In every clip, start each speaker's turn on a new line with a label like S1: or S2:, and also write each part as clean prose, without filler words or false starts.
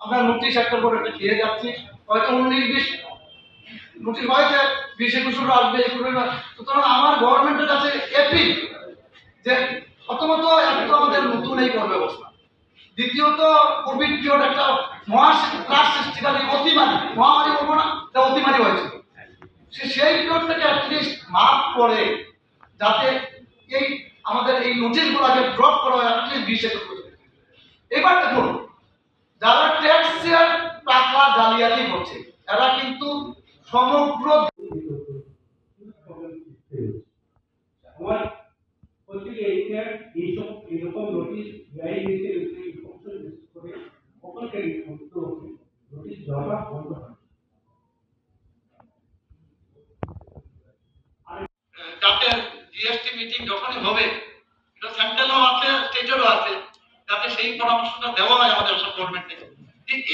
S1: আমরা নোটিশ একটার পর একটা খেয়ে যাচ্ছি, হয়তো 19-20 নোটিশ হয়েছে, 20-21 আসবে, 21। সুতরাং আমার গভর্নমেন্টের কাছে এপিল যে প্রথমত একটা আমাদের নতুন এই কর ব্যবস্থা, দ্বিতীয়ত কোভিড পিরিয়ড একটা মহাত্রাস সৃষ্টিকারী অতিমারি, মহামারী বলবো না, এটা অতিমারি হয়েছিল, সেই পিরিয়ডটাকে অ্যাটলিস্ট মাফ করে যাতে এই আমাদের এই নোটিশগুলোকে ড্রপ করা হয় অ্যাটলিস্ট 20-21। এবার দেখুন, যারা ট্যাক্সের টাকা জালিয়াতি করছে এরা কিন্তু সমগ্র
S2: এরকম নোটিশ দেওয়া বন্ধ হয়।
S1: যাতে জিএসটি মিটিং যখনই হবে, এটা সেন্ট্রালও আছে, স্টেটেরও আছে, যাতে সেই পরামর্শটা দেওয়া হয় আমাদের সব গভর্নমেন্টে,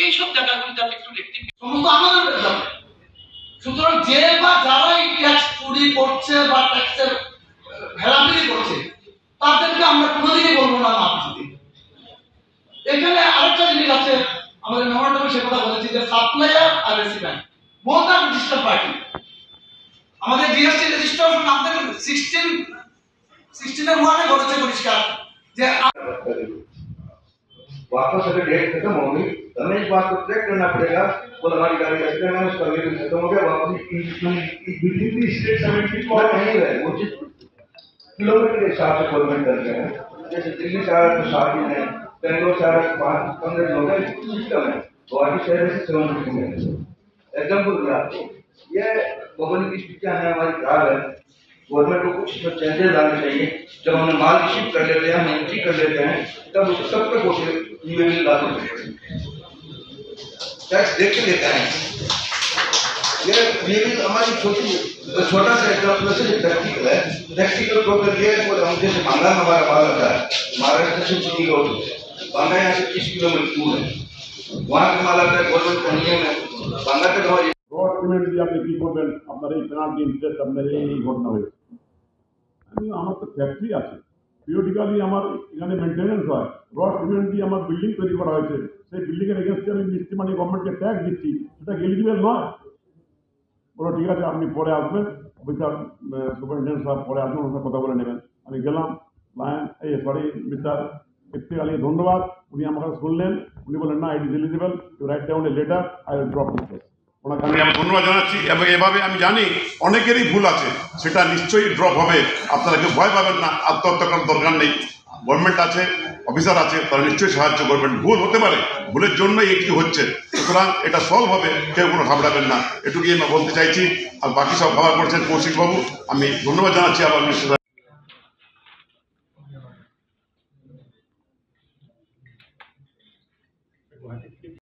S1: এইসব জায়গাগুলি যাতে একটু সমস্ত আমাদের ব্যাপার। সুতরাং যে বা যারা এই ট্যাক্স চুরি করছে বা ট্যাক্সের হেরাফেরি করছে তাদেরকে আমরা কোনোদিনই বলবো না মাপ দিতে। এখানে আরেকটা জিনিস আছে, আমাদের মেমোরেন্ডামে সে কথা বলেছি যে সাপ্লায়ার আর রেসিপিয়েন্ট বোথ আর রেজিস্টার্ড পার্টি। আমাদের জিএসটি রেজিস্ট্রেশন আমাদের 16 1 বলেছে পরিষ্কার যে
S3: वापस अगर डेट खत्म होगी तो हमें इस बात को ट्रैक करना पड़ेगा। बोल हमारी गाड़ी एक्सीडेंट है, उसका वेट खत्म हो गया, वापस स्टेट नहीं है, वो किलोमीटर के हिसाब से गवर्नमेंट करते हैं। जैसे दिल्ली से आ रहा तो 7 दिन है, बेंगलोर से आ रहा 5-15 दिन हो गए, सिस्टम है। गुवाहाटी शहर से 7 दिन है। एग्जाम्पल दिया आपको, ये गवर्नमेंट की स्थितियाँ हैं हमारी खराब है। गवर्नमेंट को कुछ चेंजेस लाने चाहिए। जब हमने माल शिप कर लेते हैं, हम एंट्री कर लेते हैं, तब उसको सब तक होते लागू टैक्स देख के लेते हैं। ये भी हमारी छोटा सा एग्जाम्पल से प्रैक्टिकल है। प्रैक्टिकल प्रोग्राम ये है, हम जैसे बांगा में हमारा माल आता है, महाराष्ट्र से सिटी रोड, बांगा यहाँ से 30 किलोमीटर दूर है, वहाँ का माल आता है, गवर्नमेंट का नियम है, बांगा के दवा
S4: রড সিমেন্ট দিয়ে আপনি কী করবেন, আপনার এই পেনাল্টি ইন্টারেস্ট, আপনার এই ঘটনা হয়েছে। আমার তো ফ্যাক্টরি আছে, পিরিয়ডিক্যালি আমার এখানে মেনটেন্যান্স হয়, রড সিমেন্ট দিয়ে আমার বিল্ডিং তৈরি করা হয়েছে, সেই বিল্ডিংয়ের এগেনস্টে আমি মিস্ত্রি মানে গভর্নমেন্টকে ট্যাক্স দিচ্ছি, সেটা এলিজিবল নয়। বলো ঠিক আছে, আপনি পরে আসবেন, অফিসার সুপারিনটেন্ডেন্ট সাহেব পরে আসবেন, ওনার সাথে কথা বলে নেবেন। আমি গেলাম, মিস্টার ইফতিখার ধন্যবাদ, উনি আমার কাছে শুনলেন, উনি বললেন না it is eligible, you write down a letter, I will drop this case. ওনাকে আমি ধন্যবাদ জানাচ্ছি। এবং এভাবে আমি জানি অনেকেরই ভুল আছে, সেটা নিশ্চয়ই ড্রপ হবে। আপনারা কেউ ভয় পাবেন না, আত্মহত্যা করার দরকার নেই। গভর্নমেন্ট আছে, অফিসার আছে, তারা নিশ্চয়ই সাহায্য করবেন। ভুল হতে পারে, ভুলের জন্যই একটি হচ্ছে, সুতরাং এটা সলভ হবে, কেউ কোনো ঘাবড়াবেন না, এটুকুই আমি বলতে চাইছি। আর বাকি সব খবর করছেন কৌশিকবাবু, আমি ধন্যবাদ জানাচ্ছি আবার মিস্টার